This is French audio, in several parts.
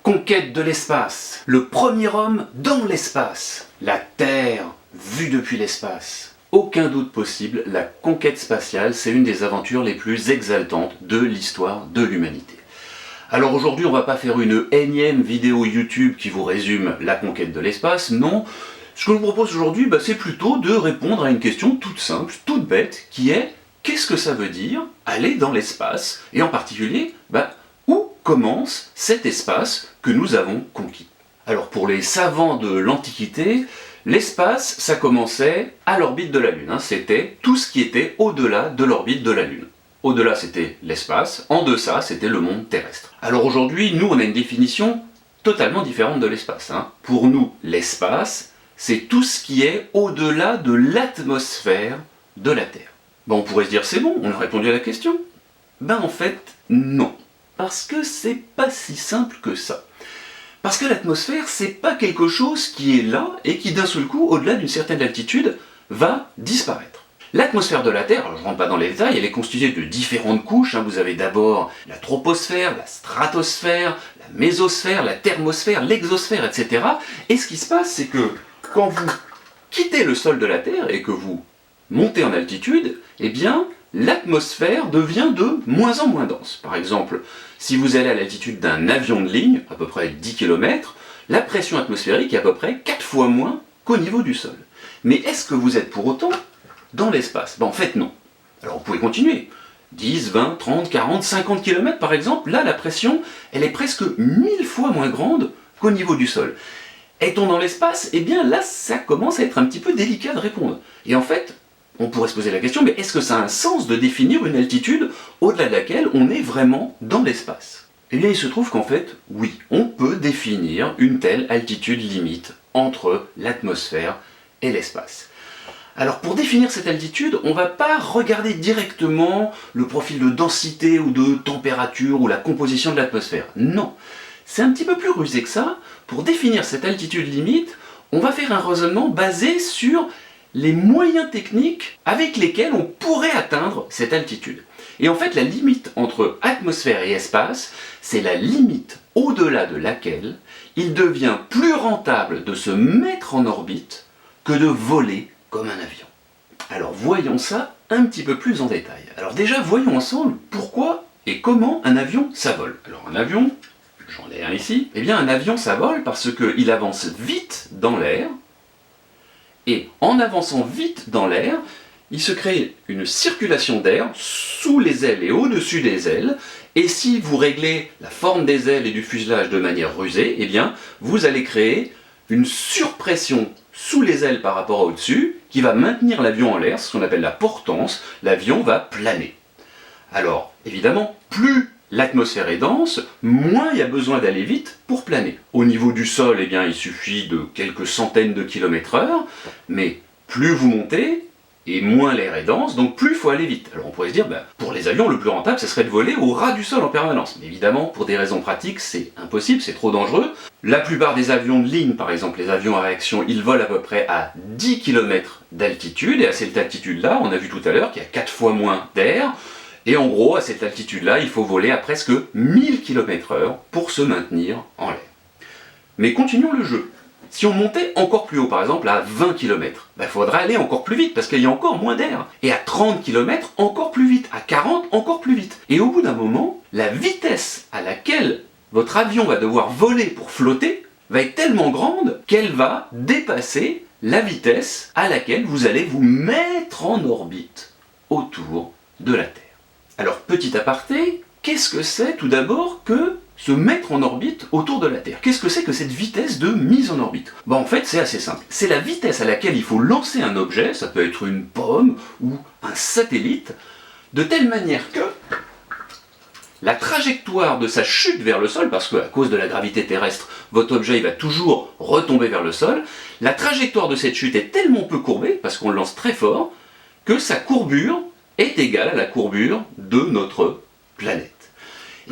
Conquête de l'espace. Le premier homme dans l'espace. La Terre vue depuis l'espace. Aucun doute possible, la conquête spatiale, c'est une des aventures les plus exaltantes de l'histoire de l'humanité. Alors aujourd'hui, on va pas faire une énième vidéo YouTube qui vous résume la conquête de l'espace, non. Ce que je vous propose aujourd'hui, c'est plutôt de répondre à une question toute simple, toute bête, qui est qu'est-ce que ça veut dire aller dans l'espace, et en particulier, où commence cet espace que nous avons conquis. Alors pour les savants de l'Antiquité, l'espace, ça commençait à l'orbite de la Lune, c'était tout ce qui était au-delà de l'orbite de la Lune. Au-delà, c'était l'espace, en deçà, c'était le monde terrestre. Alors aujourd'hui, nous, on a une définition totalement différente de l'espace. Pour nous, l'espace, c'est tout ce qui est au-delà de l'atmosphère de la Terre. On pourrait se dire, c'est bon, on a répondu à la question. En fait, non. Parce que c'est pas si simple que ça. Parce que l'atmosphère, c'est pas quelque chose qui est là et qui d'un seul coup, au-delà d'une certaine altitude, va disparaître. L'atmosphère de la Terre, alors je ne rentre pas dans les détails, elle est constituée de différentes couches. Vous avez d'abord la troposphère, la stratosphère, la mésosphère, la thermosphère, l'exosphère, etc. Et ce qui se passe, c'est que quand vous quittez le sol de la Terre et que vous montez en altitude, l'atmosphère devient de moins en moins dense. Par exemple, si vous allez à l'altitude d'un avion de ligne, à peu près 10 km, la pression atmosphérique est à peu près 4 fois moins qu'au niveau du sol. Mais est-ce que vous êtes pour autant dans l'espace? En fait, non. Alors vous pouvez continuer. 10, 20, 30, 40, 50 km par exemple, là la pression, elle est presque 1000 fois moins grande qu'au niveau du sol. Est-on dans l'espace? Là, ça commence à être un petit peu délicat de répondre. Et en fait, on pourrait se poser la question, mais est-ce que ça a un sens de définir une altitude au-delà de laquelle on est vraiment dans l'espace? Il se trouve qu'en fait, oui, on peut définir une telle altitude limite entre l'atmosphère et l'espace. Alors pour définir cette altitude, on ne va pas regarder directement le profil de densité ou de température ou la composition de l'atmosphère. Non, c'est un petit peu plus rusé que ça. Pour définir cette altitude limite, on va faire un raisonnement basé sur les moyens techniques avec lesquels on pourrait atteindre cette altitude. Et en fait, la limite entre atmosphère et espace, c'est la limite au-delà de laquelle il devient plus rentable de se mettre en orbite que de voler comme un avion. Alors voyons ça un petit peu plus en détail. Alors déjà, voyons ensemble pourquoi et comment un avion ça vole. Alors un avion, j'en ai un ici, un avion ça vole parce qu'il avance vite dans l'air. Et en avançant vite dans l'air, il se crée une circulation d'air sous les ailes et au-dessus des ailes. Et si vous réglez la forme des ailes et du fuselage de manière rusée, vous allez créer une surpression sous les ailes par rapport à au-dessus qui va maintenir l'avion en l'air, ce qu'on appelle la portance. L'avion va planer. Alors, évidemment, plus l'atmosphère est dense, moins il y a besoin d'aller vite pour planer. Au niveau du sol, il suffit de quelques centaines de km/h, mais plus vous montez, et moins l'air est dense, donc plus il faut aller vite. Alors on pourrait se dire, pour les avions, le plus rentable, ce serait de voler au ras du sol en permanence. Mais évidemment, pour des raisons pratiques, c'est impossible, c'est trop dangereux. La plupart des avions de ligne, par exemple les avions à réaction, ils volent à peu près à 10 km d'altitude, et à cette altitude-là, on a vu tout à l'heure qu'il y a 4 fois moins d'air. Et en gros, à cette altitude-là, il faut voler à presque 1000 km/h pour se maintenir en l'air. Mais continuons le jeu. Si on montait encore plus haut, par exemple à 20 km, il faudra aller encore plus vite parce qu'il y a encore moins d'air. Et à 30 km, encore plus vite. À 40, encore plus vite. Et au bout d'un moment, la vitesse à laquelle votre avion va devoir voler pour flotter va être tellement grande qu'elle va dépasser la vitesse à laquelle vous allez vous mettre en orbite autour de la Terre. Alors, petit aparté, qu'est-ce que c'est tout d'abord que se mettre en orbite autour de la Terre? Qu'est-ce que c'est que cette vitesse de mise en orbite? En fait, c'est assez simple. C'est la vitesse à laquelle il faut lancer un objet, ça peut être une pomme ou un satellite, de telle manière que la trajectoire de sa chute vers le sol, parce qu'à cause de la gravité terrestre, votre objet va toujours retomber vers le sol, la trajectoire de cette chute est tellement peu courbée, parce qu'on le lance très fort, que sa courbure est égale à la courbure de notre planète.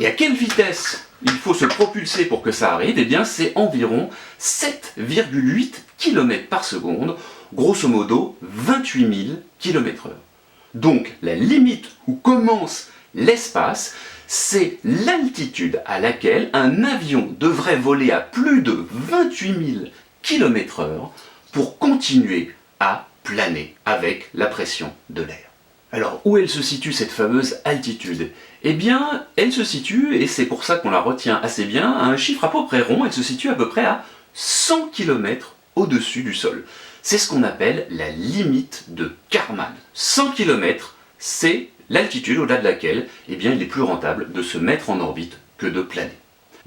Et à quelle vitesse il faut se propulser pour que ça arrive? C'est environ 7,8 km par seconde, grosso modo 28 000 km/h. Donc la limite où commence l'espace, c'est l'altitude à laquelle un avion devrait voler à plus de 28 000 km/h pour continuer à planer avec la pression de l'air. Alors, où elle se situe cette fameuse altitude? Eh bien, elle se situe, et c'est pour ça qu'on la retient assez bien, à un chiffre à peu près rond, elle se situe à peu près à 100 km au-dessus du sol. C'est ce qu'on appelle la limite de Kármán. 100 km, c'est l'altitude au-delà de laquelle eh bien, il est plus rentable de se mettre en orbite que de planer.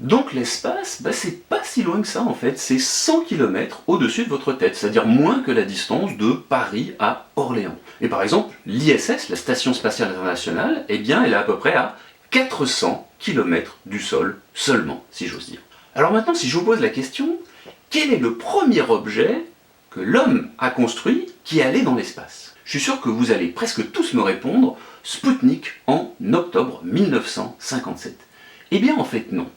Donc l'espace, c'est pas si loin que ça en fait, c'est 100 km au-dessus de votre tête, c'est-à-dire moins que la distance de Paris à Orléans. Et par exemple, l'ISS, la Station Spatiale Internationale, eh bien elle est à peu près à 400 km du sol seulement, si j'ose dire. Alors maintenant, si je vous pose la question, quel est le premier objet que l'homme a construit qui allait dans l'espace? Je suis sûr que vous allez presque tous me répondre Spoutnik en octobre 1957. Eh bien en fait non.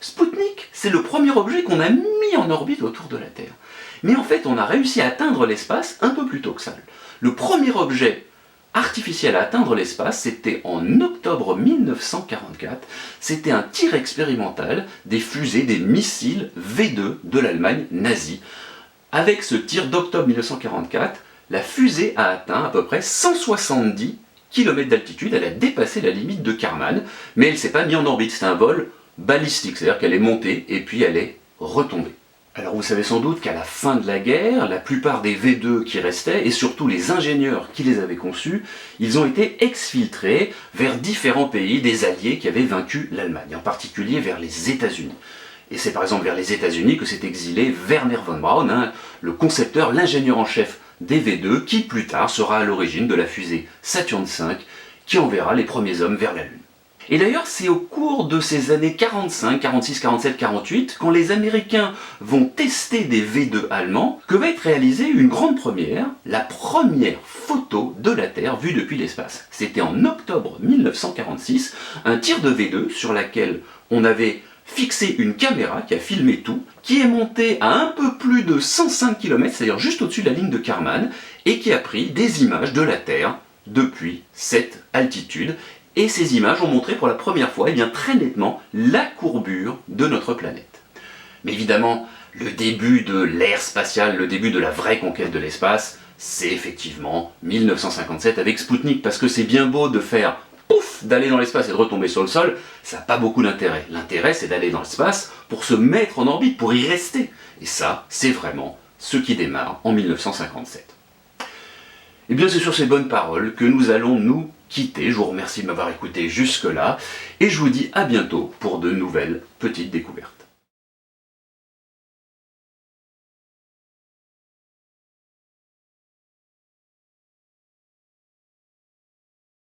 Spoutnik, c'est le premier objet qu'on a mis en orbite autour de la Terre. Mais en fait, on a réussi à atteindre l'espace un peu plus tôt que ça. Le premier objet artificiel à atteindre l'espace, c'était en octobre 1944. C'était un tir expérimental des fusées, des missiles V2 de l'Allemagne nazie. Avec ce tir d'octobre 1944, la fusée a atteint à peu près 170 km d'altitude. Elle a dépassé la limite de Kármán, mais elle ne s'est pas mise en orbite. C'est un vol balistique, c'est-à-dire qu'elle est montée et puis elle est retombée. Alors vous savez sans doute qu'à la fin de la guerre, la plupart des V2 qui restaient, et surtout les ingénieurs qui les avaient conçus, ils ont été exfiltrés vers différents pays des alliés qui avaient vaincu l'Allemagne, en particulier vers les États-Unis. Et c'est par exemple vers les États-Unis que s'est exilé Wernher von Braun, le concepteur, l'ingénieur en chef des V2, qui plus tard sera à l'origine de la fusée Saturn V, qui enverra les premiers hommes vers la Lune. Et d'ailleurs, c'est au cours de ces années 45, 46, 47, 48, quand les Américains vont tester des V2 allemands, que va être réalisée une grande première, la première photo de la Terre vue depuis l'espace. C'était en octobre 1946, un tir de V2 sur laquelle on avait fixé une caméra qui a filmé tout, qui est montée à un peu plus de 105 km, c'est-à-dire juste au-dessus de la ligne de Kármán, et qui a pris des images de la Terre depuis cette altitude. Et ces images ont montré pour la première fois, bien, très nettement, la courbure de notre planète. Mais évidemment, le début de l'ère spatiale, le début de la vraie conquête de l'espace, c'est effectivement 1957 avec Spoutnik, parce que c'est bien beau de faire pouf, d'aller dans l'espace et de retomber sur le sol, ça n'a pas beaucoup d'intérêt. L'intérêt, c'est d'aller dans l'espace pour se mettre en orbite, pour y rester. Et ça, c'est vraiment ce qui démarre en 1957. Et bien c'est sur ces bonnes paroles que nous allons nous quitter. Je vous remercie de m'avoir écouté jusque-là et je vous dis à bientôt pour de nouvelles petites découvertes.